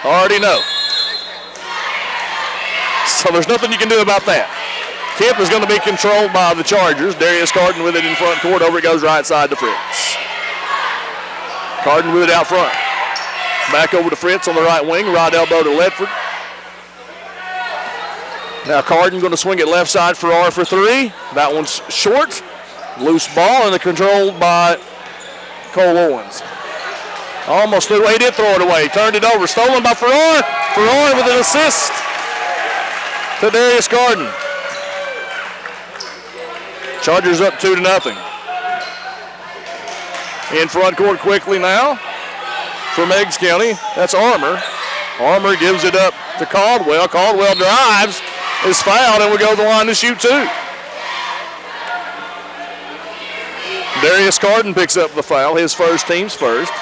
Already know. So there's nothing you can do about that. Tip is going to be controlled by the Chargers. Darius Carden with it in front court. Over it goes right side to Fritz. Carden with it out front. Back over to Fritz on the right wing. Right elbow to Ledford. Now Carden going to swing it left side for R for three. That one's short. Loose ball and controlled by Cole Owens. Almost threw it. He did throw it away. Turned it over. Stolen by Farrar. Farrar with an assist to Darius Carden. Chargers up 2-0. In front court quickly now for Meigs County. That's Armour. Armour gives it up to Caldwell. Caldwell drives, is fouled, and we go to the line to shoot two. Darius Carden picks up the foul, his first, team's first.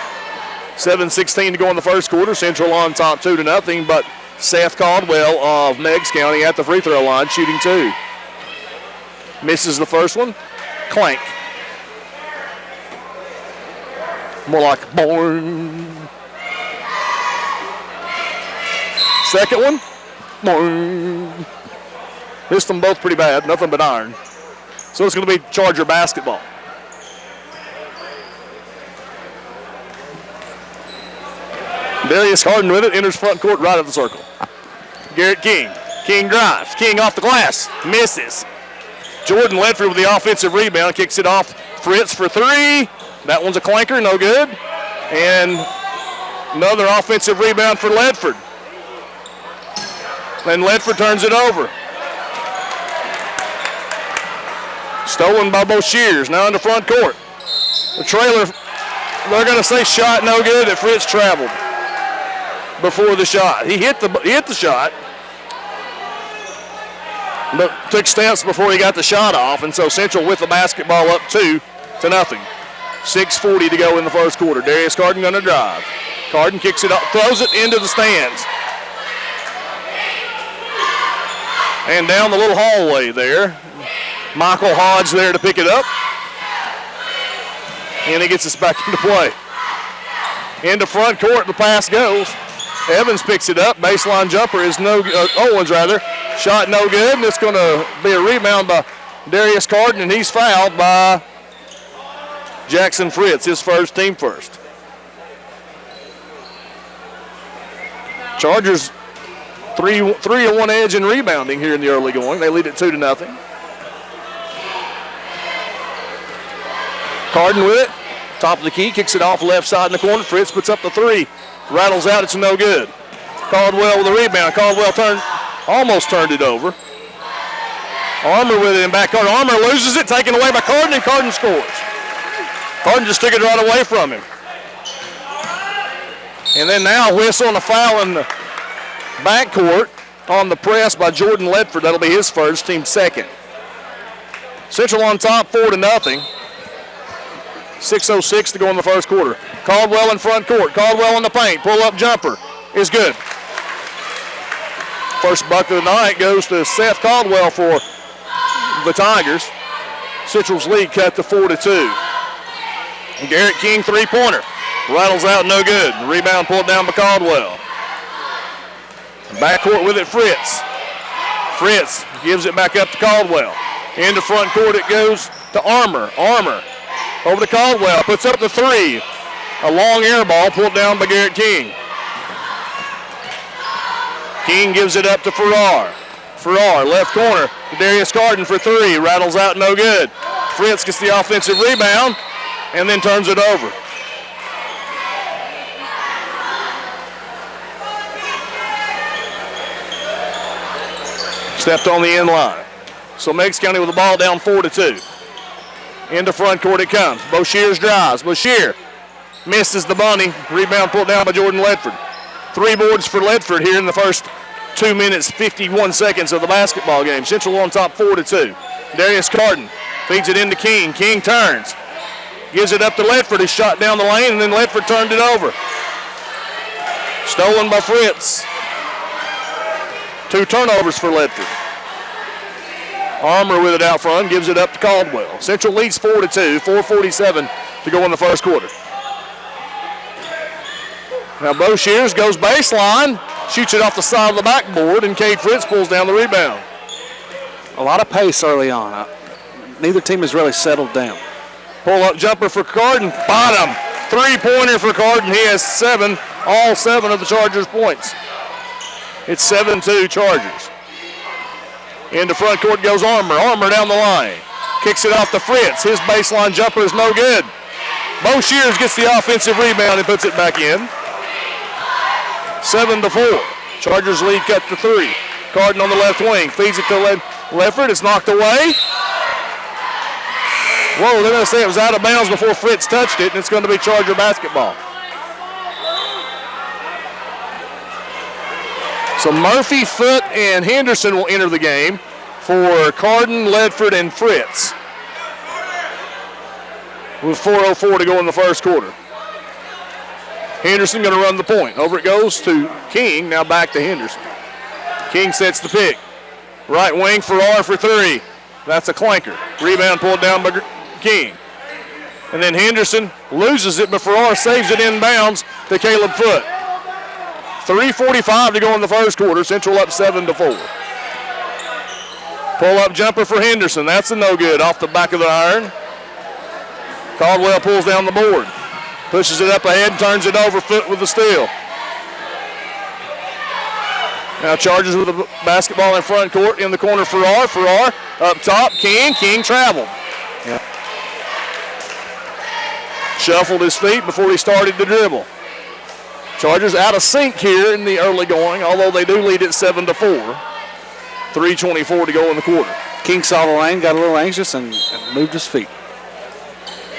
7:16 to go in the first quarter. Central on top 2-0, but Seth Caldwell of Meigs County at the free throw line shooting two. Misses the first one. Clank. More like boing. Second one. Boing. Missed them both pretty bad. Nothing but iron. So it's going to be Charger basketball. Darius Carden with it. Enters front court right of the circle. Garrett King. King drives. King off the glass. Misses. Jordan Ledford with the offensive rebound, kicks it off Fritz for three. That one's a clanker, no good. And another offensive rebound for Ledford. Then Ledford turns it over. Stolen by Boshears, now in the front court. The trailer, they're going to say shot no good that Fritz traveled before the shot. He hit the shot, but took steps before he got the shot off, and so Central with the basketball up 2-0. 6:40 to go in the first quarter. Darius Carden going to drive. Carden kicks it up, throws it into the stands. And down the little hallway there. Michael Hodge there to pick it up. And he gets us back into play. Into front court, the pass goes. Evans picks it up. Baseline jumper is Owens rather. Shot no good, and it's going to be a rebound by Darius Carden, and he's fouled by Jackson Fritz, his first, team first. Chargers 3-1 edge in rebounding here in the early going. They lead it 2-0. Carden with it, top of the key, kicks it off left side in the corner. Fritz puts up the three, rattles out, it's no good. Caldwell with the rebound. Caldwell almost turned it over. Armour with it in backcourt. Armour loses it, taken away by Carden, and Carden scores. Carden just took it right away from him. And then now whistle and a foul in the backcourt on the press by Jordan Ledford. That'll be his first, team second. Central on top 4-0. 6:06 to go in the first quarter. Caldwell in front court. Caldwell in the paint. Pull-up jumper is good. First bucket of the night goes to Seth Caldwell for the Tigers. Central's lead cut to 4-2. Garrett King three-pointer. Rattles out, no good. Rebound pulled down by Caldwell. Backcourt with it, Fritz. Fritz gives it back up to Caldwell. Into front court it goes to Armour. Armour over to Caldwell. Puts up the three. A long air ball pulled down by Garrett King. King gives it up to Farrar. Farrar, left corner. Darius Carden for three. Rattles out, no good. Fritz gets the offensive rebound and then turns it over. Stepped on the end line. So Meigs County with the ball down 4-2. Into front court it comes. Boshears drives. Boshear misses the bunny. Rebound pulled down by Jordan Ledford. 3 boards for Ledford here in the first 2 minutes, 51 seconds of the basketball game. Central on top 4-2. Darius Carden feeds it into King. King turns. Gives it up to Ledford. He shot down the lane, and then Ledford turned it over. Stolen by Fritz. 2 turnovers for Ledford. Armour with it out front, gives it up to Caldwell. Central leads 4-2, 4:47 to go in the first quarter. Now Bo Shears goes baseline, shoots it off the side of the backboard, and Cade Fritz pulls down the rebound. A lot of pace early on. Neither team has really settled down. Pull-up jumper for Carden, bottom. Three-pointer for Carden. He has all seven of the Chargers' points. It's 7-2 Chargers. Into front court goes Armour. Armour down the line. Kicks it off to Fritz. His baseline jumper is no good. Bo Shears gets the offensive rebound and puts it back in. 7-4. Chargers lead cut to 3. Carden on the left wing. Feeds it to Leffert. It's knocked away. Whoa, they're going to say it was out of bounds before Fritz touched it, and it's going to be Charger basketball. So Murphy, Foote, and Henderson will enter the game for Carden, Ledford, and Fritz. With 4:04 to go in the first quarter. Henderson going to run the point. Over it goes to King, now back to Henderson. King sets the pick. Right wing, Farrar for 3. That's a clanker. Rebound pulled down by King. And then Henderson loses it, but Farrar saves it inbounds to Caleb Foote. 3:45 to go in the first quarter. Central up 7-4. Pull-up jumper for Henderson. That's a no good off the back of the iron. Caldwell pulls down the board. Pushes it up ahead, turns it over, Foote with the steal. Now Chargers with the basketball in front court, in the corner Farrar. Farrar up top, King traveled. Yeah. Shuffled his feet before he started to dribble. Chargers out of sync here in the early going, although they do lead at 7-4. 3:24 to go in the quarter. King saw the lane, got a little anxious, and moved his feet.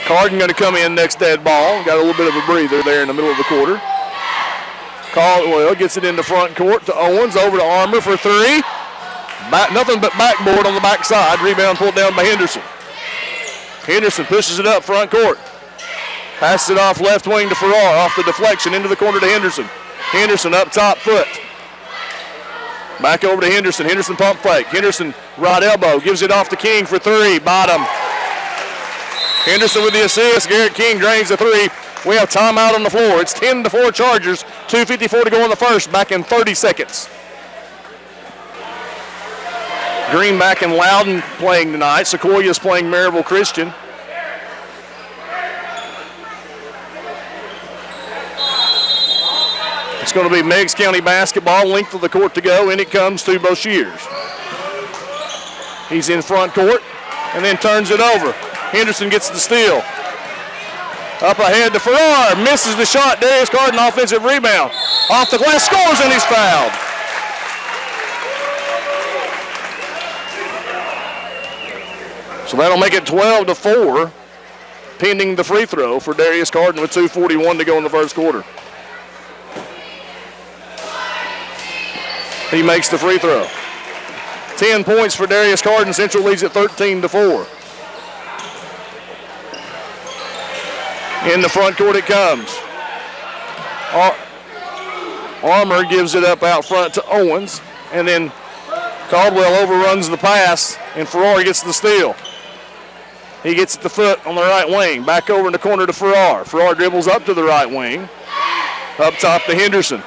Carden going to come in next dead ball. Got a little bit of a breather there in the middle of the quarter. Caldwell gets it into front court to Owens, over to Armour for 3. Nothing but backboard on the backside. Rebound pulled down by Henderson. Henderson pushes it up front court. Passes it off left wing to Farrar, off the deflection into the corner to Henderson. Henderson up top, Foote. Back over to Henderson. Henderson pump fake. Henderson right elbow, gives it off to King for 3, bottom. Henderson with the assist. Garrett King drains the 3. We have timeout on the floor. It's 10-4 Chargers. 2:54 to go in the first. Back in 30 seconds. Greenback and Loudon playing tonight. Sequoia's playing Maryville Christian. It's going to be Meigs County basketball. Length of the court to go, and it comes to Bo Shears. He's in front court and then turns it over. Henderson gets the steal. Up ahead to Farrar. Misses the shot. Darius Carden offensive rebound. Off the glass, scores, and he's fouled. So that'll make it 12-4, pending the free throw for Darius Carden with 2:41 to go in the first quarter. He makes the free throw. 10 points for Darius Carden. Central leads at 13-4. In the front court it comes. Armour gives it up out front to Owens, and then Caldwell overruns the pass, and Farrar gets the steal. He gets it to Foote on the right wing. Back over in the corner to Farrar. Farrar dribbles up to the right wing. Up top to Henderson.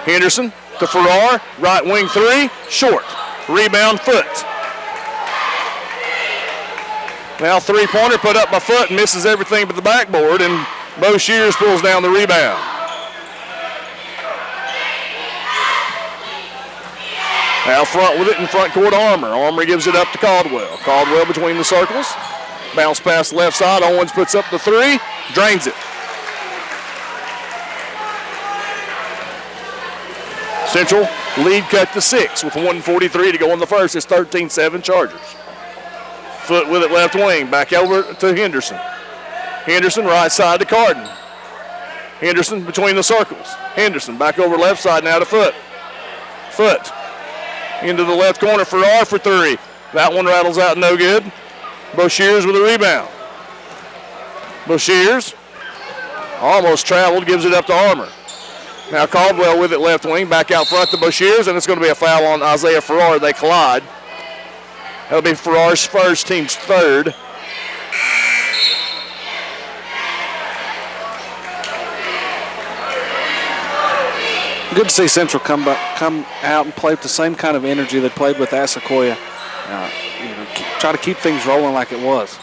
Henderson to Farrar. Right wing 3. Short. Rebound Foote. Now three-pointer put up by Foote and misses everything but the backboard, and Bo Shears pulls down the rebound. Now front with it in front court, Armour. Armour gives it up to Caldwell. Caldwell between the circles. Bounce pass the left side. Owens puts up the 3. Drains it. Central lead cut to 6 with 1:43 to go in the first. It's 13-7 Chargers. Foote with it left wing. Back over to Henderson. Henderson right side to Carden. Henderson between the circles. Henderson back over left side now to Foote. Foote into the left corner. Farrar for 3. That one rattles out no good. Bo Shears with a rebound. Bo Shears almost traveled, gives it up to Armour. Now Caldwell with it left wing, back out front to Bo Shears, and it's going to be a foul on Isaiah Farrar. They collide. That'll be Farrar's first, team's third. Good to see Central come out and play with the same kind of energy they played with Assequoia. Try to keep things rolling like it was.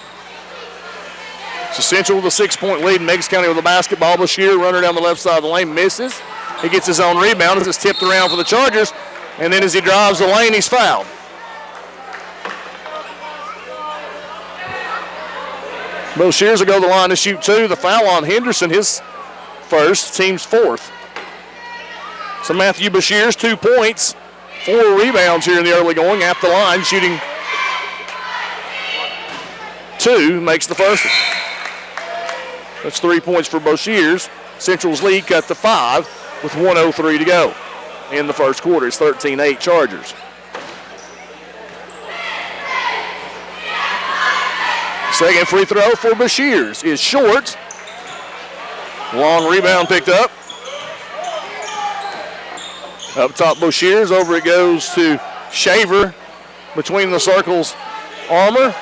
So Central with a 6-point lead. Meigs County with the basketball. Bashir, runner down the left side of the lane, misses. He gets his own rebound as it's tipped around for the Chargers. And then as he drives the lane, he's fouled. Bashir's will go to the line to shoot 2. The foul on Henderson, his first, team's 4th. So Matthew Bashir's 2 points, 4 rebounds here in the early going at the line, shooting 2, makes the first. That's 3 points for Bashir's. Central's lead cut to 5 with 1:03 to go in the first quarter. It's 13-8 Chargers. Second free throw for Bashir's is short. Long rebound picked up. Up top Bashir's, over it goes to Shaver. Between the circles, Armour.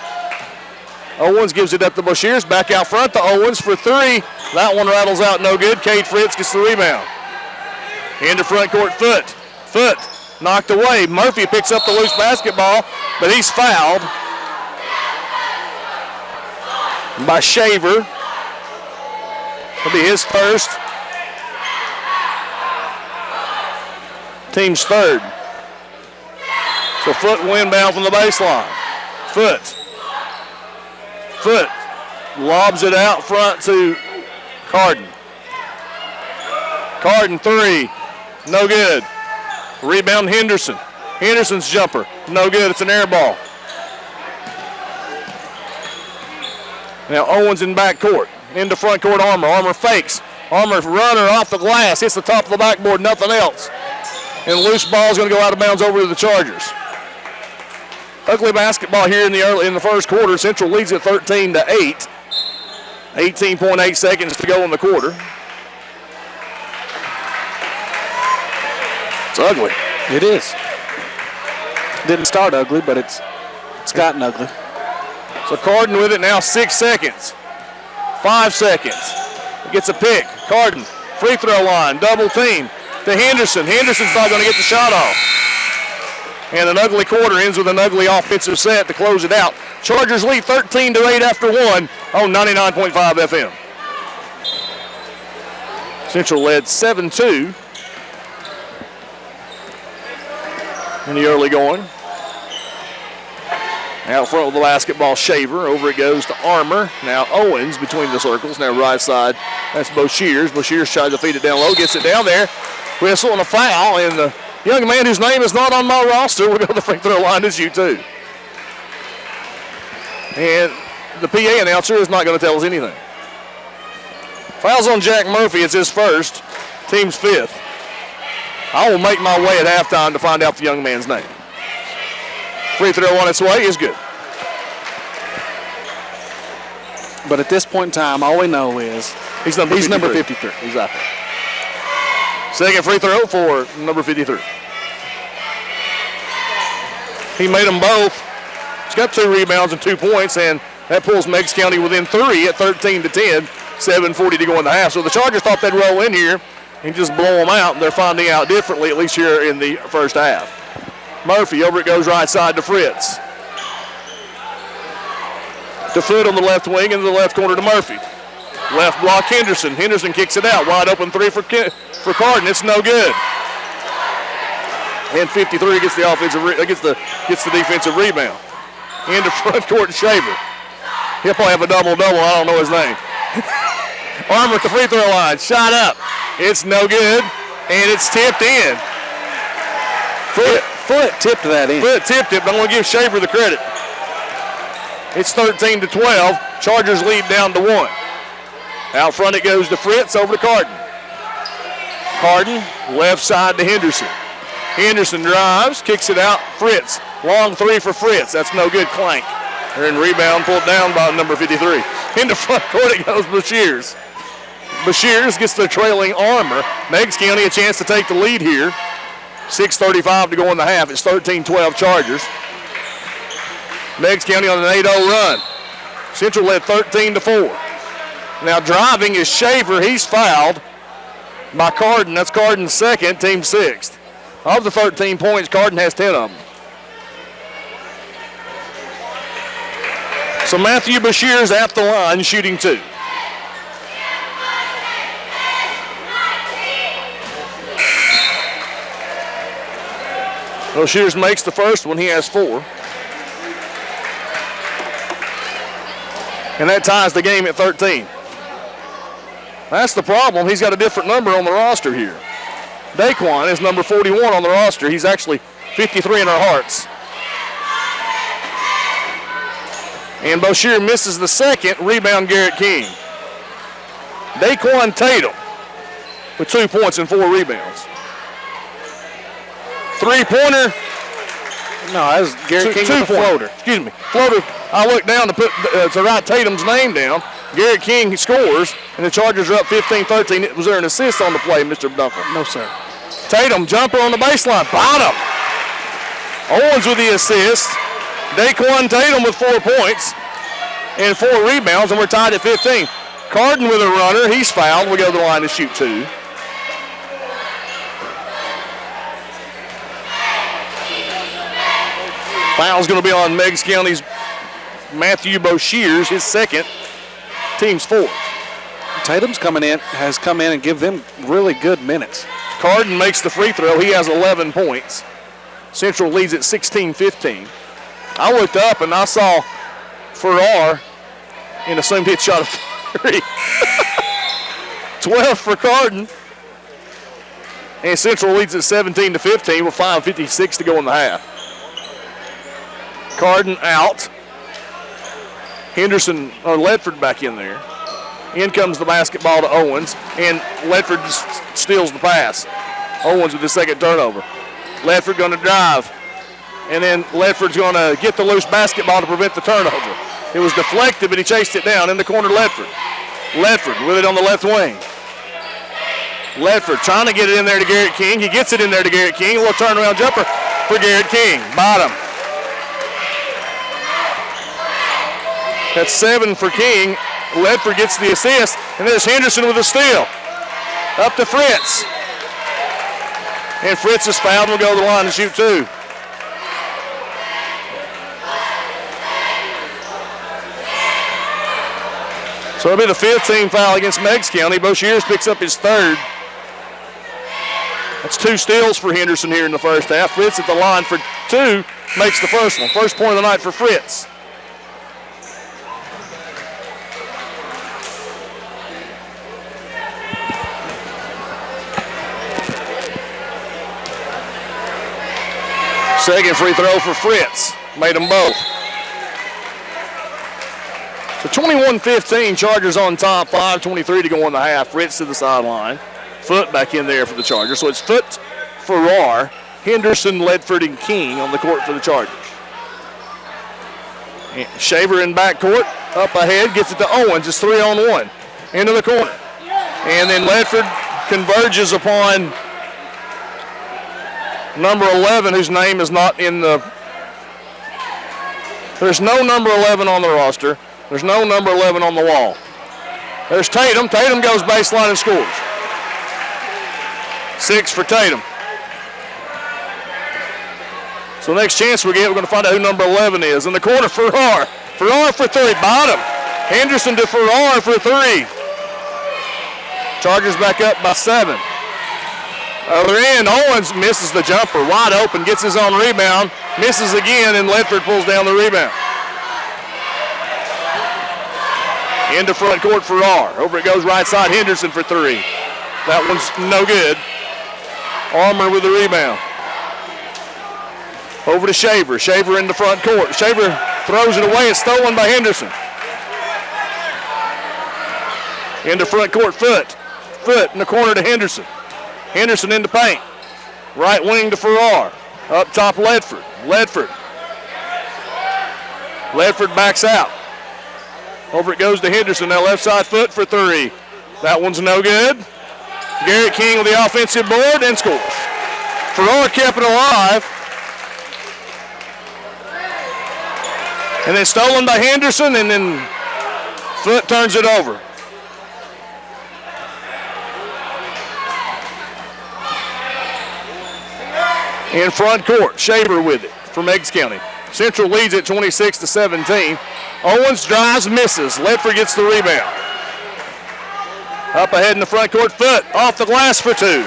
Owens gives it up to Bashir's. Back out front to Owens for 3. That one rattles out no good. Cade Fritz gets the rebound. Into front court, Foot. Foot knocked away. Murphy picks up the loose basketball, but he's fouled by Shaver. It'll be his first. Team's 3rd. So Foot will inbound from the baseline. Foot lobs it out front to Carden. Carden 3, no good. Rebound Henderson. Henderson's jumper, no good. It's an air ball. Now Owens in back court. Into front court, Armour. Armour fakes. Armour runner off the glass, hits the top of the backboard, nothing else. And loose ball is going to go out of bounds over to the Chargers. Ugly basketball here in the first quarter. Central leads at 13-8. 18.8 seconds to go in the quarter. It's ugly. It is. Didn't start ugly, but it's gotten ugly. So Carden with it now, 6 seconds. 5 seconds. He gets a pick. Carden, free throw line, double team to Henderson. Henderson's not going to get the shot off. And an ugly quarter ends with an ugly offensive set to close it out. Chargers lead 13-8 after 1 on 99.5 FM. Central led 7-2 in the early going. Out front with the basketball, Shaver. Over it goes to Armour. Now Owens between the circles. Now right side, that's Bashir's. Bashir's trying to feed it down low, gets it down there. Whistle and a foul, and the young man whose name is not on my roster will go to the free throw line to shoot 2. And the PA announcer is not going to tell us anything. Fouls on Jack Murphy. It's his first. Team's 5th. I will make my way at halftime to find out the young man's name. Free throw on its way is good. But at this point in time, all we know is he's number 53. Exactly. Second free throw for number 53. He made them both. He's got 2 rebounds and 2 points, and that pulls Meigs County within 3 at 13-10. 7:40 to go in the half. So the Chargers thought they'd roll in here and just blow them out, and they're finding out differently, at least here in the first half. Murphy, over it goes right side to Fritz. To Foot on the left wing, into the left corner to Murphy. Left block Henderson. Henderson kicks it out. Wide open 3 for Carden. It's no good. And 53 gets the defensive rebound. Into front court Shaver. He'll probably have a double-double. I don't know his name. Armour at the free throw line. Shot up. It's no good. And it's tipped in. Foot tipped that in. Foot tipped it, but I'm going to give Shaver the credit. It's 13-12. Chargers lead down to 1. Out front it goes to Fritz, over to Carden. Carden, left side to Henderson. Henderson drives, kicks it out. Fritz, long 3 for Fritz. That's no good. Clank. And rebound pulled down by number 53. Into front court it goes Bashir's. Bashir's gets the trailing Armour. Meigs County a chance to take the lead here. 6:35 to go in the half. It's 13-12 Chargers. Meigs County on an 8-0 run. Central led 13-4. Now driving is Shaver. He's fouled by Carden. That's Carden's second, team sixth. Of the 13 points, Carden has 10 of them. So Matthew Bashir's at the line shooting 2. Bashir's makes the first one. He has 4. And that ties the game at 13. That's the problem. He's got a different number on the roster here. Daquan is number 41 on the roster. He's actually 53 in our hearts. And Bashir misses the second. Rebound, Garrett King. Daquan Tatum with 2 points and 4 rebounds. Three-pointer. No, that was Garrett King with a floater. Excuse me. Floater. I looked down to write Tatum's name down. Garrett King scores, and the Chargers are up 15-13. Was there an assist on the play, Mr. Dunkel? No, sir. Tatum, jumper on the baseline. Bottom. Owens with the assist. Daquan Tatum with 4 points and 4 rebounds, and we're tied at 15. Carden with a runner. He's fouled. We go to the line to shoot 2. Foul's going to be on Meigs County's Matthew Boshears, his second, team's 4th. Tatum's has come in and give them really good minutes. Carden makes the free throw. He has 11 points. Central leads at 16-15. I looked up and I saw Farrar and assumed he'd shot a 3. 12 for Carden. And Central leads at 17-15 with 5:56 to go in the half. Carden out. Henderson or Ledford back in there. In comes the basketball to Owens, and Ledford steals the pass. Owens with the second turnover. Ledford going to drive, and then Ledford's going to get the loose basketball to prevent the turnover. It was deflected, but he chased it down in the corner. Ledford with it on the left wing. Ledford trying to get it in there to Garrett King. He gets it in there to Garrett King. A little turnaround jumper for Garrett King. Bottom. That's 7 for King. Ledford gets the assist, and there's Henderson with a steal. Up to Fritz. And Fritz is fouled and will go to the line to shoot 2. So it'll be the 5th team foul against Meigs County. Boshears picks up his 3rd. That's 2 steals for Henderson here in the first half. Fritz at the line for 2, makes the first one. First point of the night for Fritz. Second free throw for Fritz. Made them both. So 21-15, Chargers on top, 5:23 to go in the half. Fritz to the sideline. Foot back in there for the Chargers. So it's Foot, Farrar, Henderson, Ledford, and King on the court for the Chargers. And Shaver in backcourt, up ahead, gets it to Owens. It's 3-on-1 into the corner. And then Ledford converges upon number 11, whose name is not in the... There's no number 11 on the roster. There's no number 11 on the wall. There's Tatum. Tatum goes baseline and scores. 6 for Tatum. So next chance we get, we're going to find out who number 11 is. In the corner, Farrar. Farrar for 3. Bottom. Henderson to Farrar for 3. Chargers back up by 7. Other end, Owens misses the jumper. Wide open, gets his own rebound. Misses again, and Ledford pulls down the rebound. Into front court, Farrar. Over it goes right side, Henderson for 3. That one's no good. Armour with the rebound. Over to Shaver. Shaver in the front court. Shaver throws it away. It's stolen by Henderson. Into front court, Foot. Foot in the corner to Henderson. Henderson in the paint. Right wing to Farrar. Up top, Ledford. Ledford backs out. Over it goes to Henderson. Now left side, Foot for 3. That one's no good. Garrett King with the offensive board and scores. Farrar kept it alive. And then stolen by Henderson, and then Foot turns it over. In front court, Shaver with it for Meigs County. Central leads at 26-17. Owens drives, misses. Ledford gets the rebound. Up ahead in the front court, Foot off the glass for two.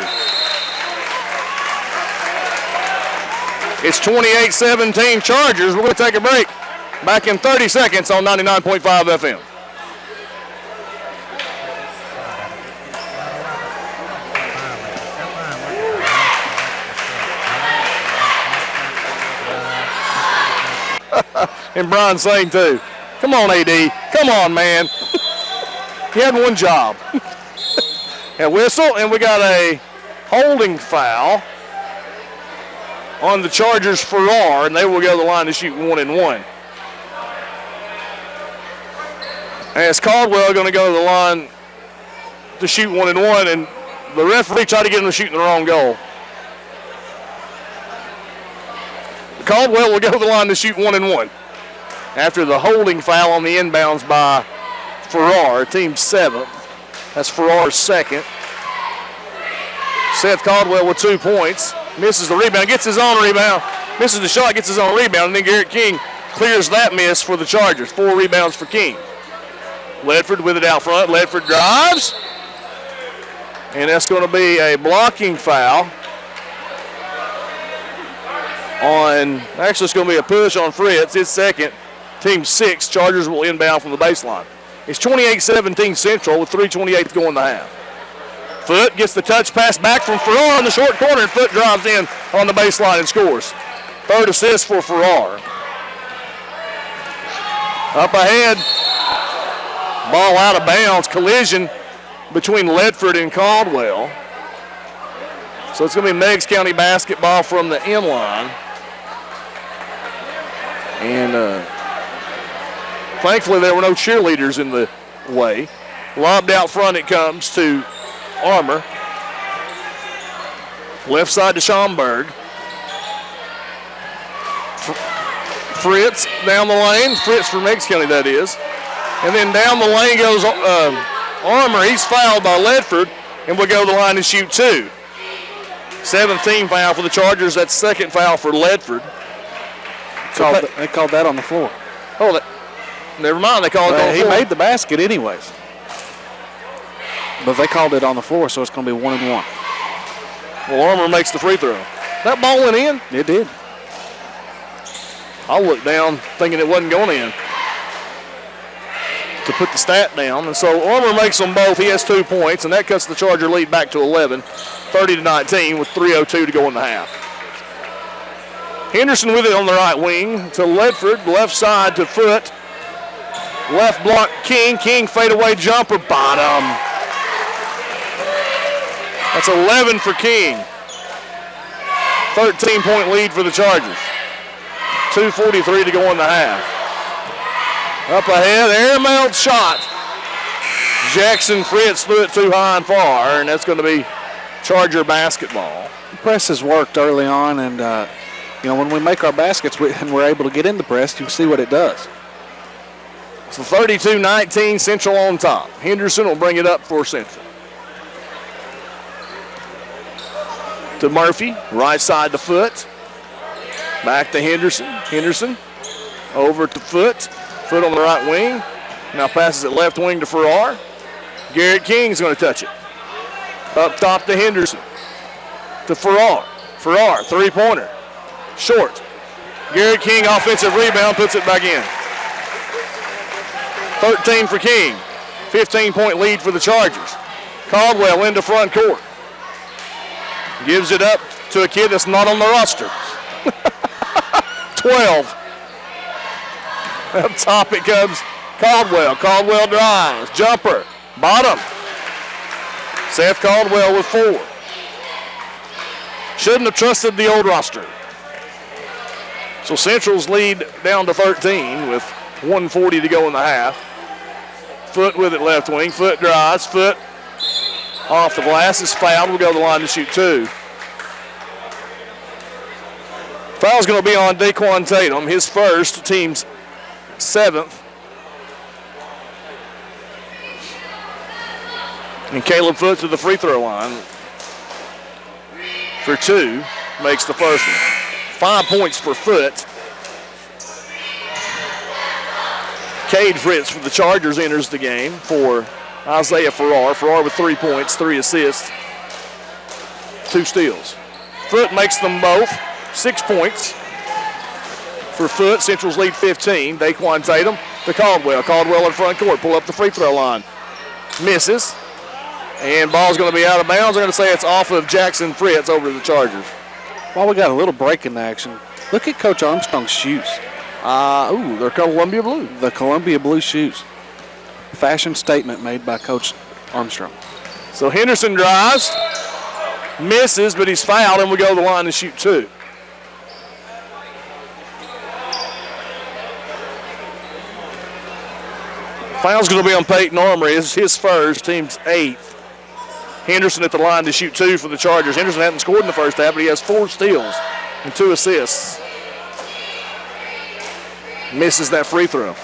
It's 28-17 Chargers. We're going to take a break. Back in 30 seconds on 99.5 FM. And Brian saying too, come on AD, come on man. He had one job. A whistle, and we got a holding foul on the Chargers Farrar, and they will go to the line to shoot 1-1. As Caldwell going to go to the line to shoot 1-1, and the referee tried to get him to shoot in the wrong goal. Caldwell will go to the line to shoot 1-1 after the holding foul on the inbounds by Farrar, team 7th. That's Farrar's second. Seth Caldwell with 2 points. Misses the rebound, gets his own rebound. Misses the shot, gets his own rebound. And then Garrett King clears that miss for the Chargers. 4 rebounds for King. Ledford with it out front. Ledford drives. And that's going to be a blocking foul on, actually it's going to be a push on Fritz. His second. Team 6, Chargers will inbound from the baseline. It's 28-17 Central with 3:28 to go in the half. Foot gets the touch pass back from Farrar in the short corner, and Foot drives in on the baseline and scores. Third assist for Farrar. Up ahead, ball out of bounds, collision between Ledford and Caldwell. So it's going to be Meigs County basketball from the end line. And thankfully there were no cheerleaders in the way. Lobbed out front it comes to Armour. Left side to Schaumburg. Fritz down the lane. Fritz for Meigs County, that is. And then down the lane goes Armour. He's fouled by Ledford, and will go to the line to shoot 2. 17 foul for the Chargers. That's second foul for Ledford. They called that on the floor. Oh, never mind. They called it on the floor. He made the basket anyways. But they called it on the floor, so it's going to be 1-1. Well, Armour makes the free throw. That ball went in? It did. I looked down thinking it wasn't going in to put the stat down. And so Armour makes them both. He has 2 points, and that cuts the Charger lead back to 11, 30-19 with 3:02 to go in the half. Henderson with it on the right wing to Ledford, left side to Foot. Left block King. King fadeaway jumper, bottom. That's 11 for King. 13-point lead for the Chargers. 2:43 to go in the half. Up ahead, air-mailed shot. Jackson Fritz threw it too high and far, and that's going to be Charger basketball. The press has worked early on, and when we make our baskets and we're able to get in the press, you can see what it does. So 32-19, Central on top. Henderson will bring it up for Central. To Murphy, right side to Foot. Back to Henderson. Henderson over to Foot. Foot on the right wing. Now passes it left wing to Farrar. Garrett King's going to touch it. Up top to Henderson. To Farrar. Farrar, three-pointer. Short. Garrett King, offensive rebound, puts it back in. 13 for King. 15-point lead for the Chargers. Caldwell into front court. Gives it up to a kid that's not on the roster. 12. Up top it comes Caldwell. Caldwell drives. Jumper. Bottom. Seth Caldwell with 4. Shouldn't have trusted the old roster. So Central's lead down to 13 with 1:40 to go in the half. Foot with it left wing. Foot drives. Foot off the glass is fouled. We'll go to the line to shoot 2. Foul's going to be on Daquan Tatum, his first, team's 7th. And Caleb Foot to the free throw line for 2. makes the first one. 5 points for Foote. Cade Fritz for the Chargers enters the game for Isaiah Farrar. Farrar with 3 points, 3 assists, 2 steals. Foote makes them both. 6 points for Foote. Central's lead 15. Daquan Tatum to Caldwell. Caldwell in front court. Pull up the free throw line. Misses. And ball's going to be out of bounds. They're going to say it's off of Jackson Fritz over to the Chargers. Well, we got a little break in the action. Look at Coach Armstrong's shoes. They're Columbia blue. The Columbia blue shoes. Fashion statement made by Coach Armstrong. So Henderson drives, misses, but he's fouled, and we go to the line to shoot 2. Foul's going to be on Peyton Armory. It's his first, team's 8th. Henderson at the line to shoot 2 for the Chargers. Henderson hasn't scored in the first half, but he has 4 steals and 2 assists. Misses that free throw.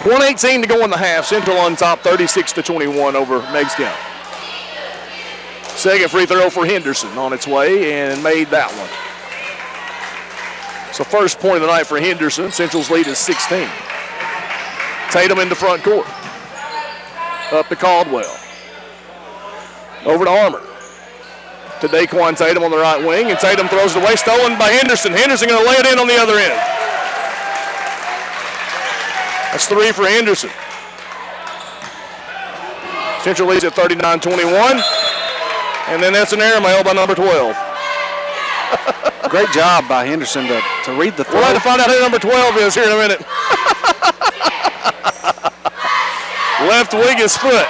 1:18 to go in the half. Central on top, 36-21 over Meigs County. Second free throw for Henderson on its way and made that one. So first point of the night for Henderson. Central's lead is 16. Tatum in the front court. Up to Caldwell. Over to Armour. To Daquan Tatum on the right wing, and Tatum throws it away. Stolen by Henderson. Henderson going to lay it in on the other end. That's 3 for Henderson. Central leads at 39-21. And then that's an airmail by number 12. Great job by Henderson to read the throw. We'll have to find out who number 12 is here in a minute. Left wing is Foote.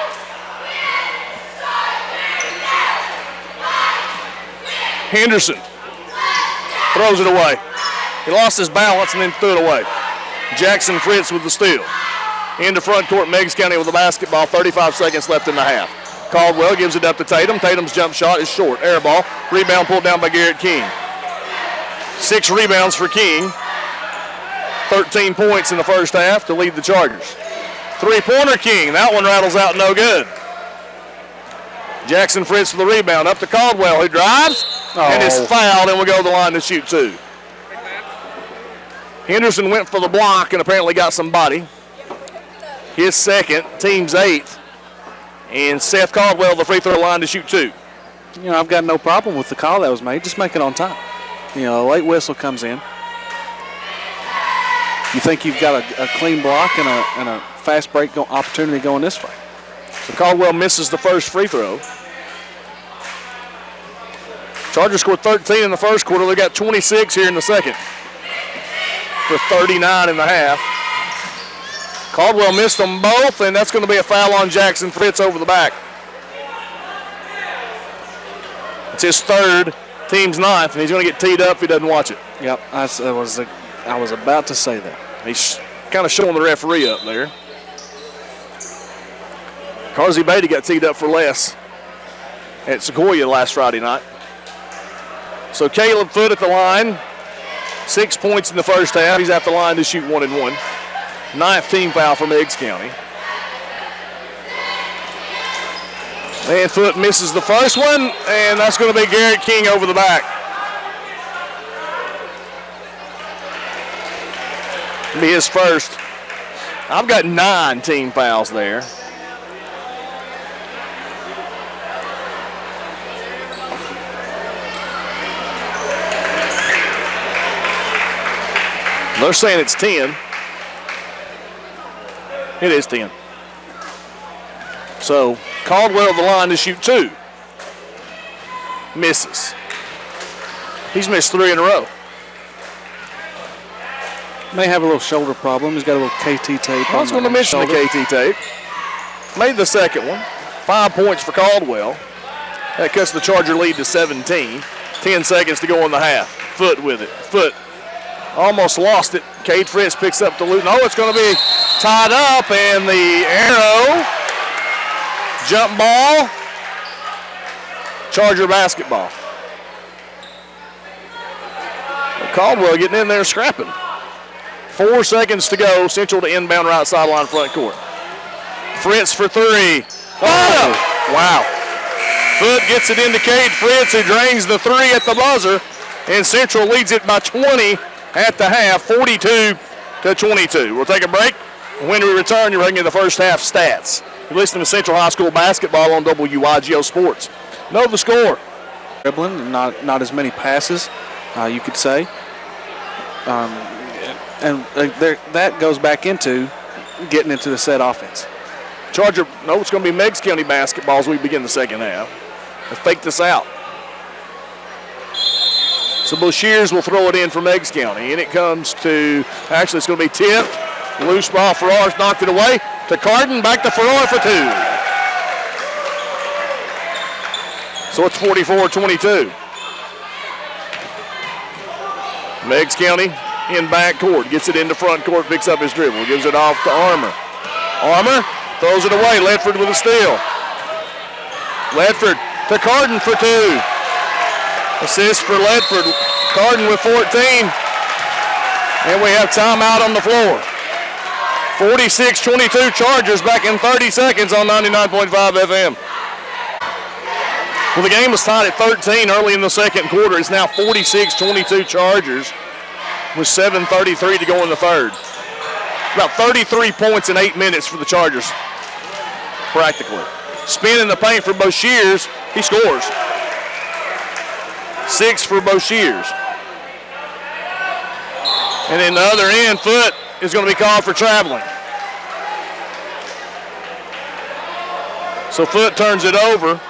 Henderson throws it away. He lost his balance and then threw it away. Jackson Fritz with the steal. Into front court, Meigs County with the basketball. 35 seconds left in the half. Caldwell gives it up to Tatum. Tatum's jump shot is short. Air ball. Rebound pulled down by Garrett King. 6 rebounds for King. 13 points in the first half to lead the Chargers. Three-pointer King. That one rattles out no good. Jackson Fritz for the rebound. Up to Caldwell, who drives and is fouled, and will go to the line to shoot 2. Henderson went for the block and apparently got some body. His second, team's 8th. And Seth Caldwell, the free throw line to shoot 2. You know, I've got no problem with the call that was made. Just make it on time. You know, a late whistle comes in. You think you've got a clean block and a fast break opportunity going this way. So Caldwell misses the first free throw. Chargers scored 13 in the first quarter. They got 26 here in the second for 39 in the half. Caldwell missed them both, and that's going to be a foul on Jackson Fritz over the back. It's his third, team's 9th, and he's going to get teed up if he doesn't watch it. Yep, I was about to say that. He's kind of showing the referee up there. Carsey Beatty got teed up for less at Sequoia last Friday night. So Caleb Foote at the line. 6 points in the first half. He's at the line to shoot 1 and 1. 9th team foul for Meigs County. And Foote misses the first one, and that's going to be Garrett King over the back. Be his first. I've got 9 team fouls there. They're saying it's 10. It is 10. So Caldwell the line to shoot 2. Misses. He's missed 3 in a row. May have a little shoulder problem. He's got a little KT tape. I was going to mention the KT tape. Made the second one. 5 points for Caldwell. That cuts the Charger lead to 17. 10 seconds to go in the half. Foote with it. Foote almost lost it. Cade Fritz picks up the loot. No, it's going to be tied up, and the arrow. Jump ball. Charger basketball. Caldwell getting in there scrapping. 4 seconds to go. Central to inbound right sideline front court. Fritz for 3. Oh, wow. Foot gets it into Cade Fritz, who drains the three at the buzzer, and Central leads it by 20 at the half, 42-22. We'll take a break. When we return, you're bringing you the first half stats. You're listening to Central High School basketball on WYGO Sports. Know the score. Dribbling, not as many passes, you could say. That goes back into getting into the set offense. It's going to be Meigs County basketball as we begin the second half. Let's fake this out. So Boshears will throw it in for Meigs County. And it comes to, actually it's going to be tipped. Loose ball, Farrar's knocked it away to Carden, back to Farrar for two. So it's 44-22. Meigs County in back court, gets it into front court, picks up his dribble, gives it off to Armour. Armour throws it away, Ledford with a steal. Ledford to Carden for two. Assist for Ledford, Carden with 14. And we have timeout on the floor. 46-22 Chargers back in 30 seconds on 99.5 FM. Well, the game was tied at 13 early in the second quarter. It's now 46-22 Chargers with 7:33 to go in the third. About 33 points in 8 minutes for the Chargers, practically. Spin in the paint for Boshears. He scores. 6 for Boshears. And in the other end, Foot is going to be called for traveling. So Foot turns it over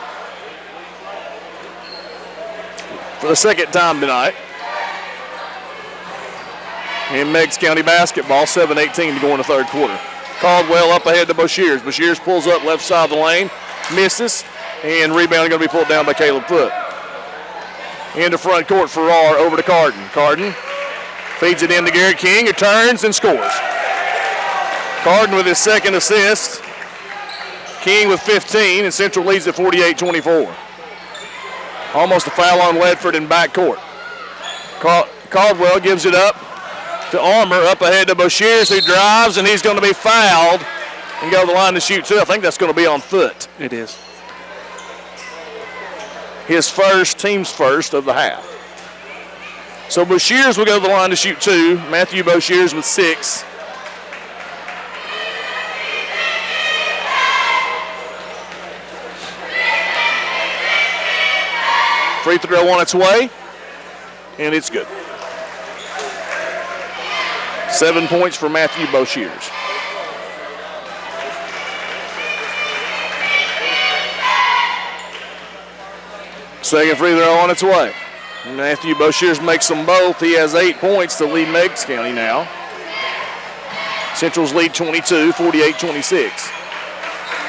for the second time tonight. In Meigs County basketball, 7:18 to go in the third quarter. Caldwell up ahead to Boshears. Boshears pulls up left side of the lane, misses, and rebound going to be pulled down by Caleb Foot. Into front court, Farrar over to Carden. Carden feeds it in to Garrett King, who turns and scores. Carden with his second assist. King with 15, and Central leads at 48-24. Almost a foul on Ledford in backcourt. Caldwell gives it up to Armour, up ahead to Boshears, who drives, and he's going to be fouled and go to the line to shoot two. I think that's going to be on Foot. It is. His first, team's first of the half. So Boshears will go to the line to shoot two. Matthew Boshears with 6. Free throw on its way, and it's good. 7 points for Matthew Boshears. Second free throw on its way. Matthew Boshears makes them both. He has 8 points to lead Meigs County now. Central's lead 22, 48-26.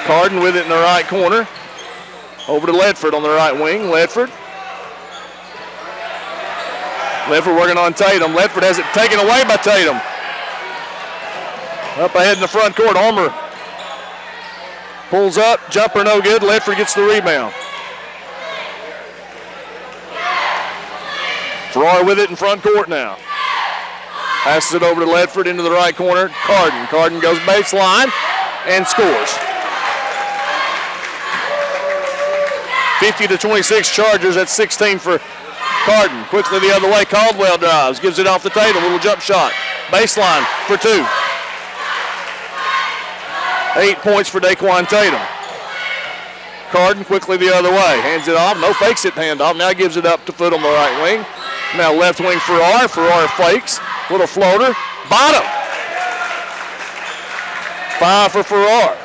Carden with it in the right corner. Over to Ledford on the right wing. Ledford working on Tatum. Ledford has it taken away by Tatum. Up ahead in the front court, Armour pulls up, jumper no good. Ledford gets the rebound. Farrar with it in front court now. Passes it over to Ledford into the right corner. Carden goes baseline and scores. 50-26 Chargers. That's 16 for Carden. Quickly the other way. Caldwell drives. Gives it off the Tatum. Little jump shot. Baseline for 2. 8 points for Daquan Tatum. Carden quickly the other way. Hands it off. No fakes it handoff. Now gives it up to Foot on the right wing. Now left wing Farrar. Farrar fakes. Little floater. Bottom. 5 for Farrar.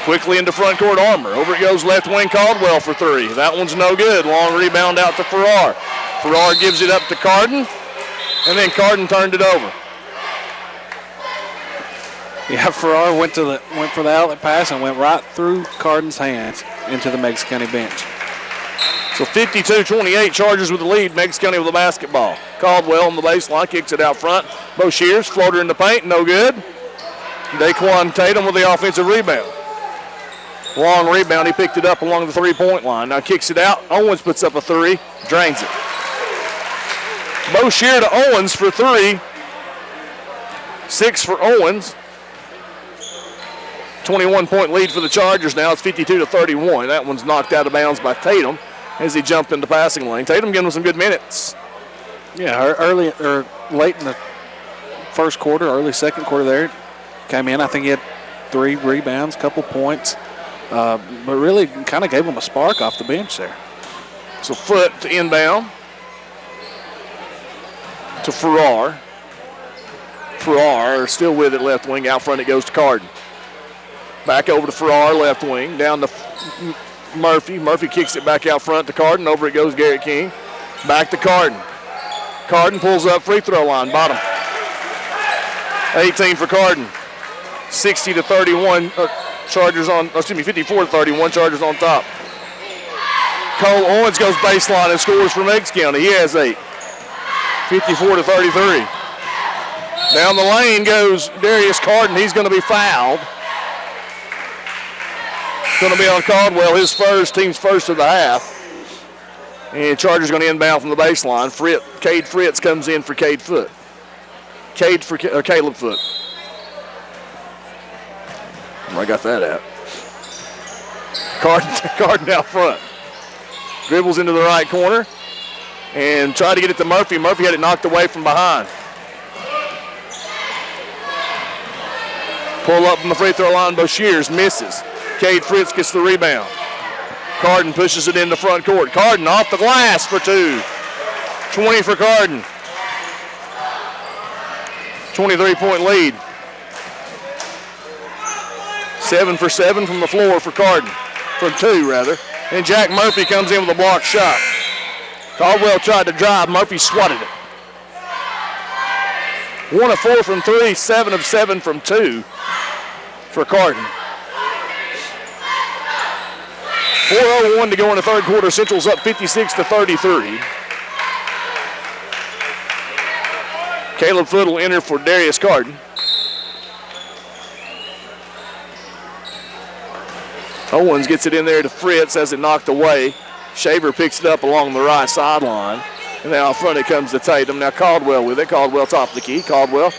Quickly into front court, Armour. Over it goes left wing Caldwell for 3. That one's no good. Long rebound out to Farrar. Farrar gives it up to Carden, and then Carden turned it over. Yeah, Farrar went for the outlet pass and went right through Carden's hands into the Meigs County bench. So 52-28, Chargers with the lead. Meigs County with the basketball. Caldwell on the baseline, kicks it out front. Boshears, floater in the paint, no good. Daquan Tatum with the offensive rebound. Long rebound, he picked it up along the three-point line. Now kicks it out. Owens puts up a 3, drains it. Boshear to Owens for 3. 6 for Owens. 21-point lead for the Chargers now. It's 52-31. That one's knocked out of bounds by Tatum as he jumped into passing lane. Tatum getting some good minutes. Yeah, early or late in the first quarter, early second quarter there, came in. I think he had 3 rebounds, couple points, but really kind of gave him a spark off the bench there. So Foot to inbound to Farrar. Farrar still with it, left wing. Out front it goes to Carden. Back over to Farrar, left wing. Down to Murphy. Murphy kicks it back out front to Carden. Over it goes Garrett King. Back to Carden. Carden pulls up free throw line, bottom. 18 for Carden. 60-31. Chargers on, 54-31. Chargers on top. Cole Owens goes baseline and scores for Meigs County. He has 8. 54-33. Down the lane goes Darius Carden. He's going to be fouled. Going to be on Caldwell, his first, team's first of the half. And Chargers going to inbound from the baseline. Cade Fritz comes in for Caleb Foot. I got that out. Carden out front. Dribbles into the right corner and tried to get it to Murphy. Murphy had it knocked away from behind. Pull up from the free throw line, Boshears misses. Cade Fritz gets the rebound. Carden pushes it into front court. Carden off the glass for 2. 20 for Carden. 23-point lead. 7 for 7 from the floor for Carden. From 2, rather. And Jack Murphy comes in with a blocked shot. Caldwell tried to drive. Murphy swatted it. 1 of 4 from 3, 7 of 7 from 2 for Carden. 4:01 to go in the third quarter. Central's up 56-33. Caleb Foot will enter for Darius Carden. Owens gets it in there to Fritz as it knocked away. Shaver picks it up along the right sideline. And now out front it comes to Tatum. Now Caldwell with it. Caldwell top of the key. Caldwell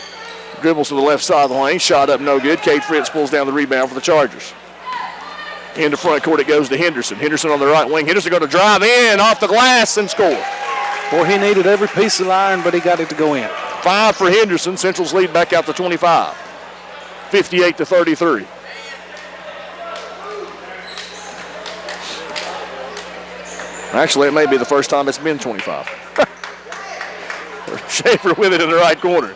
dribbles to the left side of the lane. Shot up no good. Cade Fritz pulls down the rebound for the Chargers. Into front court it goes to Henderson. Henderson on the right wing. Henderson going to drive in off the glass and score. Boy, he needed every piece of iron, but he got it to go in. 5 for Henderson. Central's lead back out to 25. 58-33. Actually, it may be the first time it's been 25. Schaefer with it in the right corner.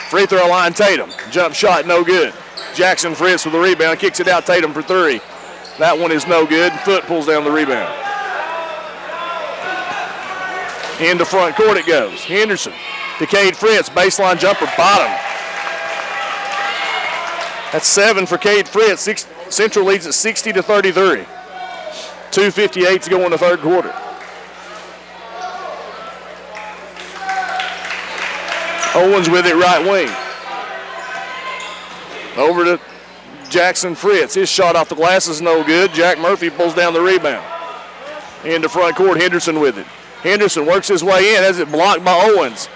Free throw line, Tatum. Jump shot, no good. Jackson Fritz with the rebound, kicks it out, Tatum for 3. That one is no good. Foot pulls down the rebound. Into front court it goes. Henderson to Cade Fritz, baseline jumper, bottom. That's 7 for Cade Fritz. Central leads at 60-33. 2:58 to go in the third quarter. Owens with it right wing. Over to Jackson Fritz. His shot off the glass is no good. Jack Murphy pulls down the rebound. Into front court, Henderson with it. Henderson works his way in, has it blocked by Owens.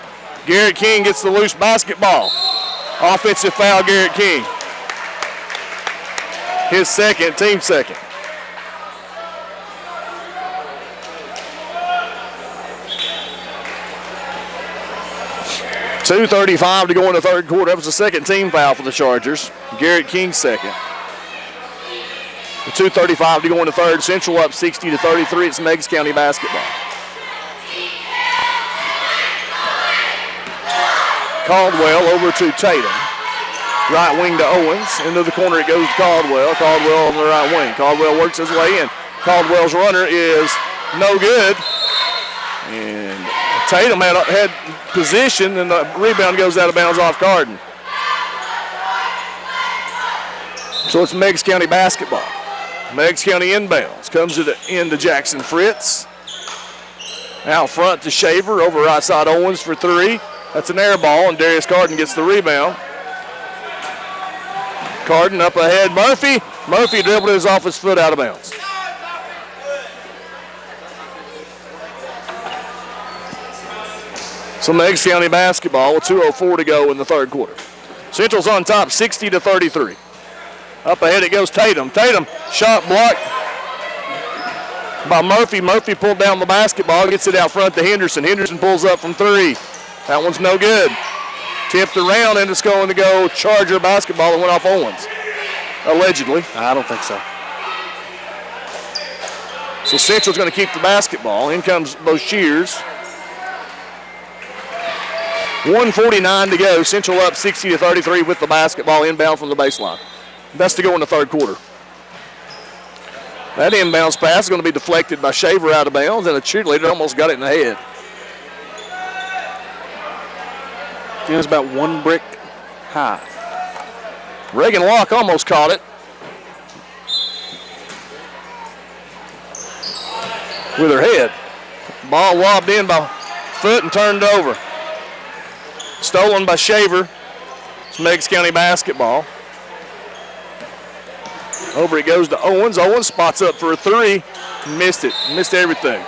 Garrett King gets the loose basketball. Offensive foul, Garrett King. His second, team second. .2:35 to go in the third quarter. That was the second team foul for the Chargers. Garrett King second. 2:35 to go in the third. Central up 60-33. It's Meigs County basketball. Caldwell over to Tatum. Right wing to Owens. Into the corner it goes to Caldwell. Caldwell on the right wing. Caldwell works his way in. Caldwell's runner is no good. And Tatum had position, and the rebound goes out of bounds off Carden. So it's Meigs County basketball. Meigs County inbounds. Comes into Jackson Fritz. Out front to Shaver. Over right side Owens for 3. That's an air ball, and Darius Carden gets the rebound. Carden up ahead. Murphy. Murphy dribbled his off his foot out of bounds. So Meigs County basketball with 2:04 to go in the third quarter. Central's on top 60-33. Up ahead it goes Tatum. Tatum, shot blocked by Murphy. Murphy pulled down the basketball, gets it out front to Henderson. Henderson pulls up from three. That one's no good. Tipped around, and it's going to go Charger basketball that went off Owens. Allegedly. I don't think so. So Central's going to keep the basketball. In comes Boshears. 1:49 to go. Central up 60-33 with the basketball inbound from the baseline. That's to go in the third quarter. That inbounds pass is going to be deflected by Shaver out of bounds, and a cheerleader almost got it in the head. It was about one brick high. Reagan Locke almost caught it. With her head. Ball lobbed in by Foot and turned over. Stolen by Shaver. It's Meigs County basketball. Over it goes to Owens. Owens spots up for a three. Missed it. Missed everything.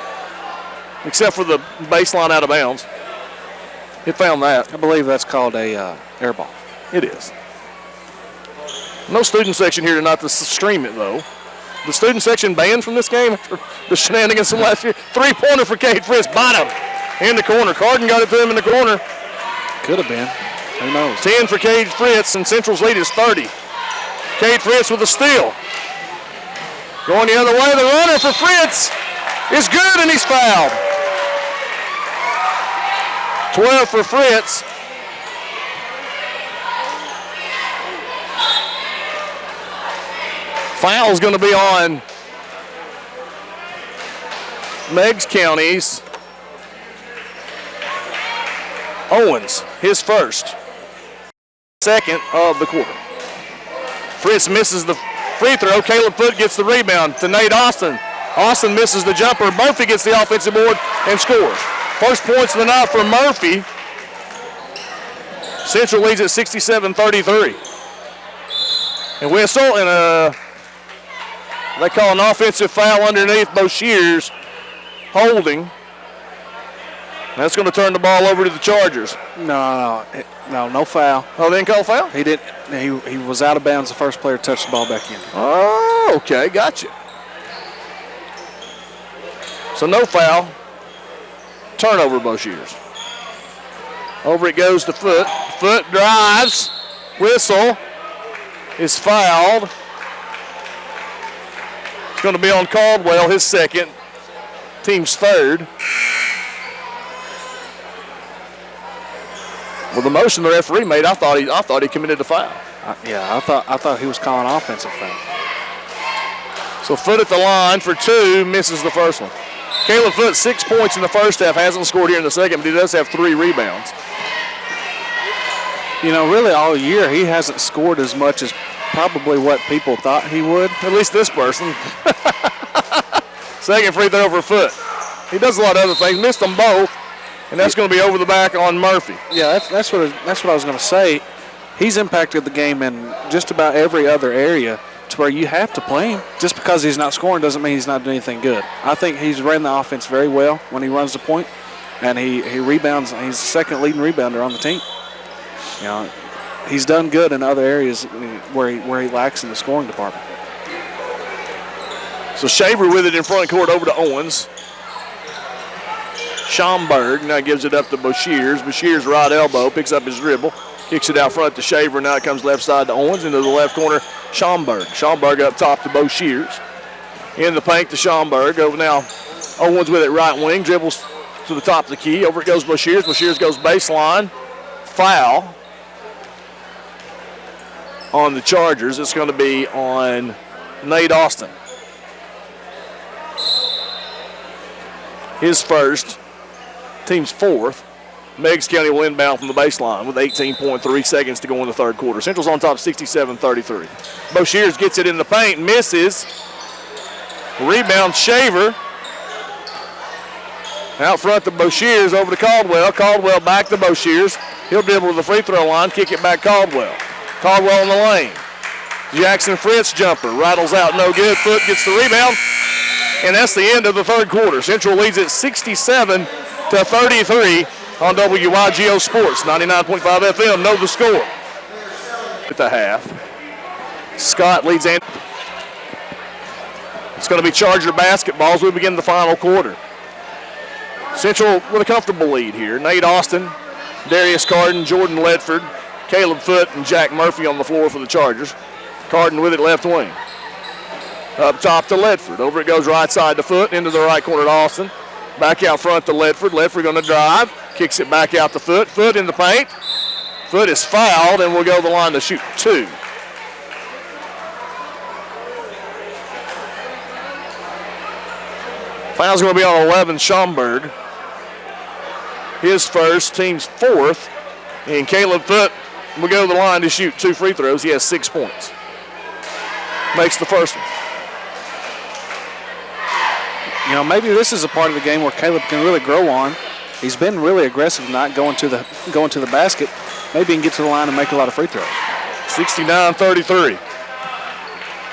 Except for the baseline out of bounds. It found that. I believe that's called a air ball. It is. No student section here tonight to stream it, though. The student section banned from this game after the shenanigans from last year. Three-pointer for Cade Fritz. Bottom in the corner. Carden got it to him in the corner. Could have been. Who knows? 10 for Cade Fritz, and Central's lead is 30. Cade Fritz with a steal. Going the other way, the runner for Fritz is good, and he's fouled. 12 for Fritz. Foul's going to be on Meigs County's Owens, his first. Second of the quarter. Fritz misses the free throw. Caleb Foot gets the rebound to Nate Austin. Austin misses the jumper. Murphy gets the offensive board and scores. First points of the night for Murphy. Central leads at 67-33. And whistle, and they call an offensive foul underneath Boshears, holding. That's going to turn the ball over to the Chargers. No foul. Oh, they didn't call a foul? He didn't. He was out of bounds. The first player touched the ball back in. Oh, okay, gotcha. So no foul. Turnover, Boshears. Over it goes to Foot. Foot drives. Whistle is fouled. It's going to be on Caldwell, his second. Team's third. Well, the motion the referee made, I thought he committed a foul. I thought he was calling offensive foul. So Foot at the line for two, misses the first one. Caleb Foot, 6 points in the first half, hasn't scored here in the second, but he does have 3 rebounds. You know, really all year he hasn't scored as much as probably what people thought he would. At least this person. Second free throw for Foot. He does a lot of other things, missed them both, and that's going to be over the back on Murphy. Yeah, that's what I was going to say. He's impacted the game in just about every other area to where you have to play him. Just because he's not scoring doesn't mean he's not doing anything good. I think he's ran the offense very well when he runs the point, and he rebounds. He's the second leading rebounder on the team. You know, he's done good in other areas where he lacks in the scoring department. So Shaver with it in front court over to Owens. Schomburg now gives it up to Boshears. Boshears right elbow, picks up his dribble, kicks it out front to Shaver. Now it comes left side to Owens into the left corner. Schomburg. Schomburg up top to Boshears. In the paint to Schomburg. Over now Owens with it right wing, dribbles to the top of the key. Over it goes Boshears. Boshears goes baseline. Foul on the Chargers. It's going to be on Nate Austin. His first, team's fourth. Meigs County will inbound from the baseline with 18.3 seconds to go in the third quarter. Central's on top 67-33. Boshears gets it in the paint, misses. Rebound Shaver. Out front to Boshears, over to Caldwell. Caldwell back to Boshears. He'll dribble to the free throw line, kick it back Caldwell. Caldwell in the lane. Jackson Fritz jumper, rattles out, no good. Foot gets the rebound, and that's the end of the third quarter. Central leads at 67-33 on WYGO Sports, 99.5 FM. Know the score at the half. Scott leads Andy. It's going to be Charger basketball as we begin the final quarter. Central with a comfortable lead here. Nate Austin, Darius Carden, Jordan Ledford, Caleb Foote, and Jack Murphy on the floor for the Chargers. Carden with it left wing. Up top to Ledford. Over it goes right side to Foote, into the right corner to Austin. Back out front to Ledford. Ledford going to drive. Kicks it back out to Foote. Foote in the paint. Foote is fouled and will go to the line to shoot 2. Foul's going to be on 11, Schaumburg. His first, team's 4th. And Caleb Foote will go to the line to shoot 2 free throws. He has 6 points. Makes the first one. You know, maybe this is a part of the game where Caleb can really grow on. He's been really aggressive, not going to the basket. Maybe he can get to the line and make a lot of free throws. 69-33.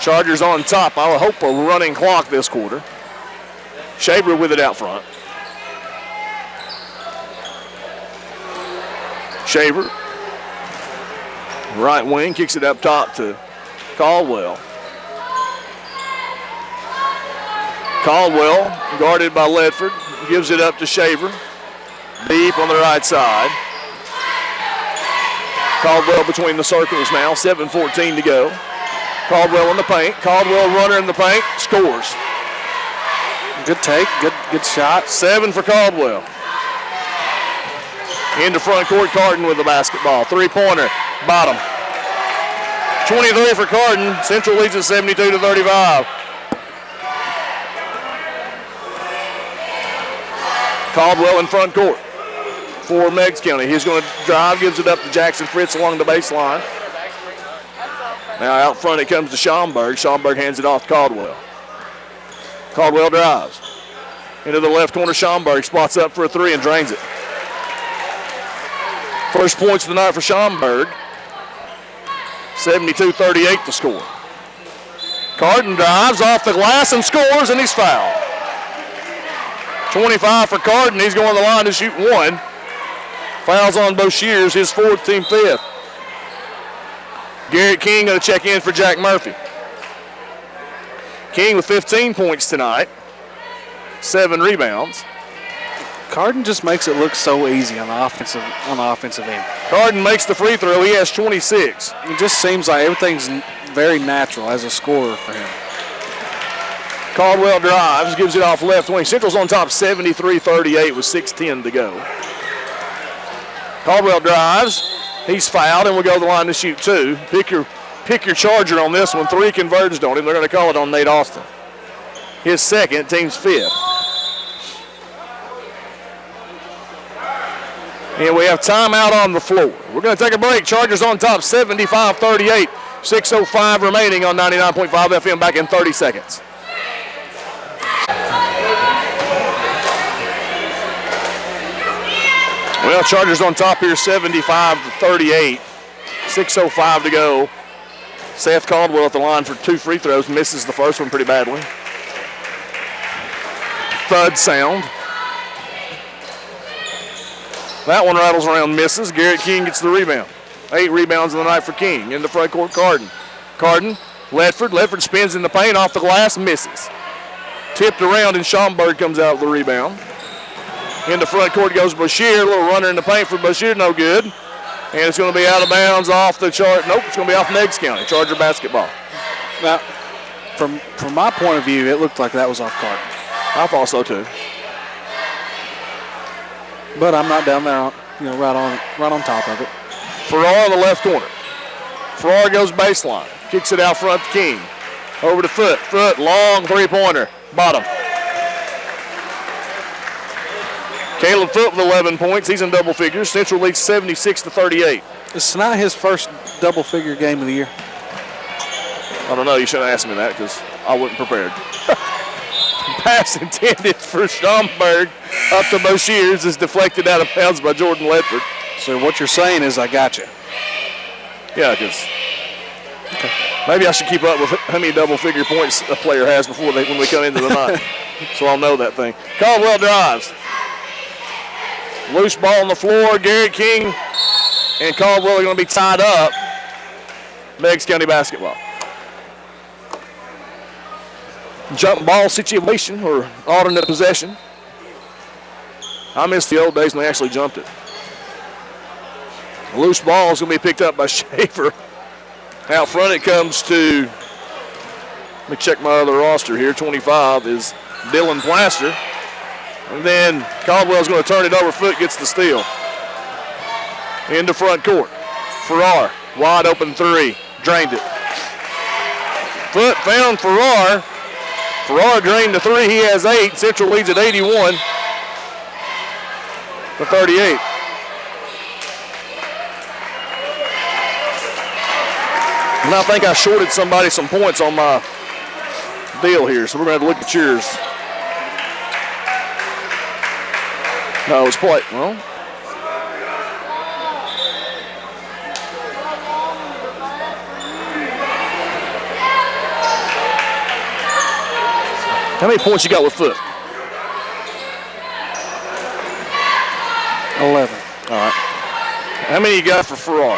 Chargers on top. I would hope a running clock this quarter. Shaver with it out front. Shaver. Right wing, kicks it up top to Caldwell. Caldwell, guarded by Ledford, gives it up to Shaver. Deep on the right side. Caldwell between the circles now, 7:14 to go. Caldwell in the paint. Caldwell runner in the paint, scores. Good take, good shot. 7 for Caldwell. Into front court, Carden with the basketball. 3-pointer, bottom. 23 for Carden. Central leads at 72-35. Caldwell in front court for Meigs County. He's going to drive, gives it up to Jackson Fritz along the baseline. Now out front it comes to Schaumburg. Schaumburg hands it off to Caldwell. Caldwell drives. Into the left corner, Schaumburg spots up for a 3 and drains it. First points of the night for Schaumburg. 72-38 the score. Carden drives off the glass and scores, and he's fouled. 25 for Carden. He's going to the line to shoot 1. Fouls on Boshears, his 4th, team 5th. Garrett King going to check in for Jack Murphy. King with 15 points tonight. 7 rebounds. Carden just makes it look so easy on the offensive end. Carden makes the free throw. He has 26. It just seems like everything's very natural as a scorer for him. Caldwell drives, gives it off left wing. Central's on top 73-38 with 6:10 to go. Caldwell drives. He's fouled and will go to the line to shoot 2. Pick your Charger on this one. 3 converged on him. They're going to call it on Nate Austin. His 2nd, team's 5th. And we have timeout on the floor. We're going to take a break. Chargers on top 75-38. 6:05 remaining on 99.5 FM. Back in 30 seconds. Well, Chargers on top here 75-38. 6:05 to go. Seth Caldwell at the line for 2 free throws. Misses the first one pretty badly. Thud sound. That one rattles around, misses. Garrett King gets the rebound. 8 rebounds in the night for King. In the front court, Carden. Carden, Ledford. Ledford spins in the paint, off the glass, misses. Tipped around, and Schaumburg comes out with the rebound. In the front court goes Bashir. A little runner in the paint for Bashir, no good. And it's going to be out of bounds off the chart. Nope, it's going to be off Meigs County. Charger basketball. Now, from my point of view, it looked like that was off Carden. I thought so too. But I'm not down there, right on top of it. Farrar in the left corner. Farrar goes baseline. Kicks it out front to King. Over to Foote. Foote, long 3-pointer. Bottom. Caleb Foote with 11 points. He's in double figures. Central leads 76-38. It's not his first double-figure game of the year. I don't know. You shouldn't ask me that because I wasn't prepared. Pass intended for Schaumburg up to Boshears is deflected out of bounds by Jordan Ledford. So what you're saying is I got you. Yeah, because maybe I should keep up with how many double-figure points a player has when we come into the night. So I'll know that thing. Caldwell drives. Loose ball on the floor. Garrett King and Caldwell are going to be tied up. Meigs County basketball. jump ball situation or alternate possession. I miss the old days when they actually jumped it. Loose ball is going to be picked up by Shaver. Out front it comes to, let me check my other roster here, 25 is Dylan Plaster. And then Caldwell's going to turn it over, Foot gets the steal. Into front court. Farrar, wide open three, drained it. Foot found Farrar. Farrar drained the three, he has 8. Central leads at 81 to 38. And I think I shorted somebody some points on my deal here, so we're going to have to look at yours. No, it's play. Well, how many points you got with Foot? 11. All right. How many you got for Farrar?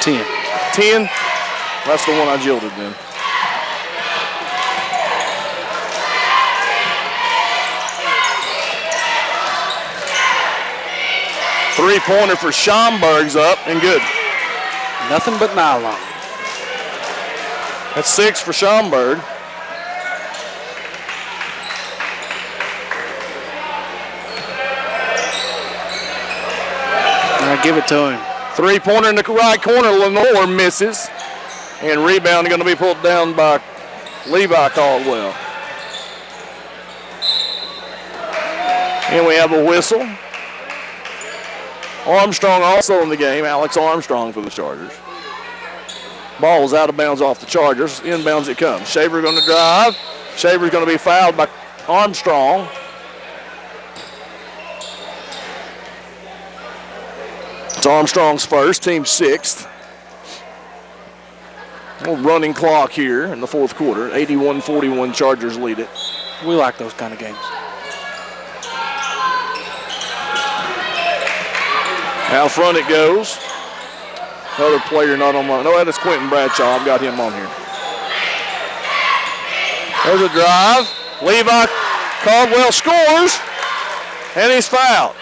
10. 10? That's the one I jilted then. Three-pointer for Schomburg's up and good. Nothing but nylon. That's 6 for Schomburg. I give it to him. Three-pointer in the right corner. Lenore misses. And rebound going to be pulled down by Levi Caldwell. And we have a whistle. Armstrong also in the game. Alex Armstrong for the Chargers. Ball is out of bounds off the Chargers. Inbounds it comes. Shaver going to drive. Shaver's going to be fouled by Armstrong. It's Armstrong's first, team 6th. A little running clock here in the fourth quarter. 81-41 Chargers lead it. We like those kind of games. Out front it goes. Another player not on my, no, that is Quentin Bradshaw. I've got him on here. There's a drive. Levi Caldwell scores, and he's fouled.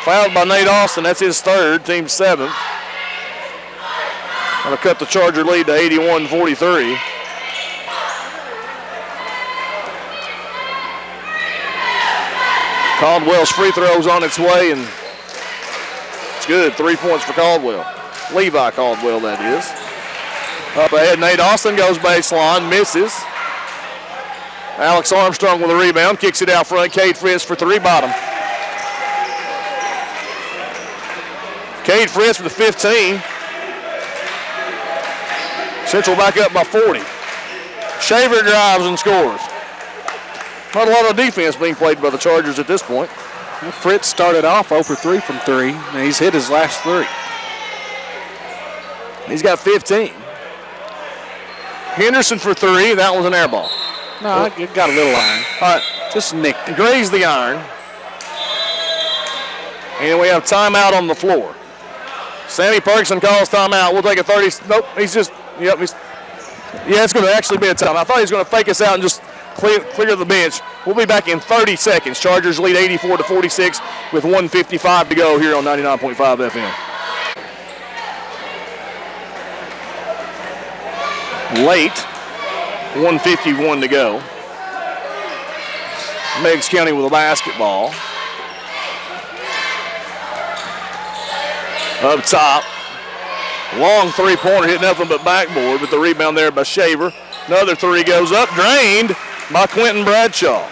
Fouled by Nate Austin. That's his third, team 7th. Going to cut the Charger lead to 81-43. Caldwell's free throw's on its way, and it's good. 3 points for Caldwell. Levi Caldwell, that is. Up ahead, Nate Austin goes baseline, misses. Alex Armstrong with a rebound, kicks it out front. Cade Fritz for 3, bottom. Cade Fritz with the 15. Central back up by 40. Shaver drives and scores. Not a lot of defense being played by the Chargers at this point. Well, Fritz started off 0 for 3 from 3, and he's hit his last 3. He's got 15. Henderson for 3. That was an air ball. No, it got a little iron. All right. Just nicked it. Grazed the iron. And we have timeout on the floor. Sammy Perkson calls timeout. We'll take a 30. Nope, he's just, yep. Yeah, it's going to actually be a timeout. I thought he was going to fake us out and just clear the bench. We'll be back in 30 seconds. Chargers lead 84-46 with 1:55 to go here on 99.5 FM. Late, 1:51 to go. Meigs County with a basketball. Up top. Long three-pointer hit nothing but backboard, but the rebound there by Shaver. Another 3 goes up, drained by Quentin Bradshaw.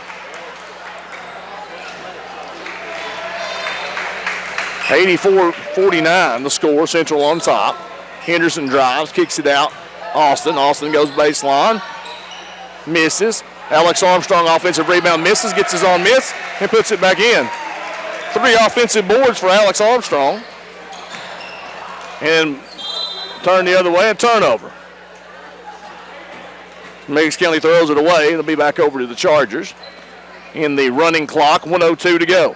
84-49 the score, Central on top. Henderson drives, kicks it out. Austin goes baseline, misses. Alex Armstrong offensive rebound, misses, gets his own miss, and puts it back in. 3 offensive boards for Alex Armstrong. And turn the other way, a turnover. Meigs County throws it away. It'll be back over to the Chargers. In the running clock, 1:02 to go.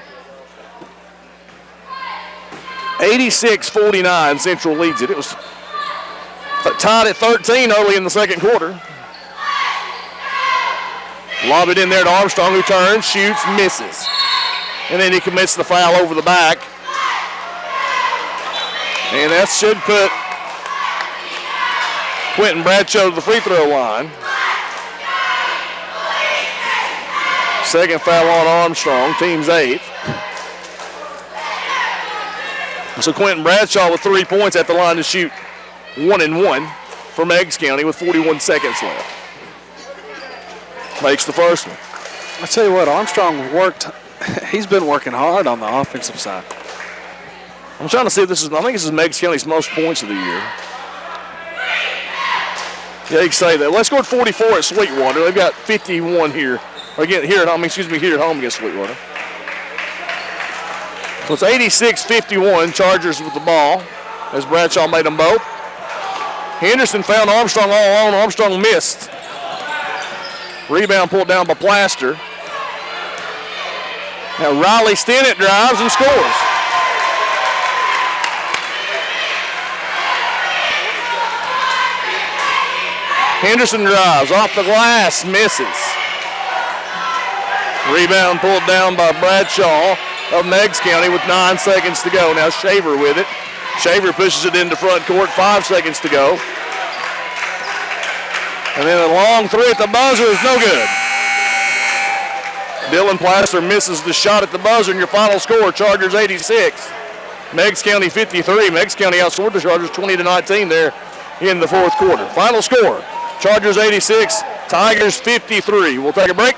86-49, Central leads it. It was Tied at 13 early in the second quarter. Lob it in there to Armstrong, who turns, shoots, misses. And then he commits the foul over the back. And that should put Quentin Bradshaw to the free throw line. Second foul on Armstrong, team's 8th. So Quentin Bradshaw with 3 points at the line to shoot 1 and 1 for Meigs County with 41 seconds left. Makes the first one. I tell you what, Armstrong worked. He's been working hard on the offensive side. I'm trying to see if this is, I think this is Meigs County's most points of the year. Yeah, you can say that. Let's go at 44 at Sweetwater. They've got 51 here. Again, here at home against Sweetwater. So it's 86-51, Chargers with the ball as Bradshaw made them both. Henderson found Armstrong all alone. Armstrong missed. Rebound pulled down by Plaster. Now Riley Stinnett drives and scores. Henderson drives off the glass, misses. Rebound pulled down by Bradshaw of Meigs County with 9 seconds to go. Now Shaver with it. Shaver pushes it into front court, 5 seconds to go. And then a long three at the buzzer is no good. Dylan Plaster misses the shot at the buzzer, and your final score, Chargers 86, Meigs County 53. Meigs County outscored the Chargers 20-19 there in the fourth quarter. Final score, Chargers 86, Tigers 53. We'll take a break.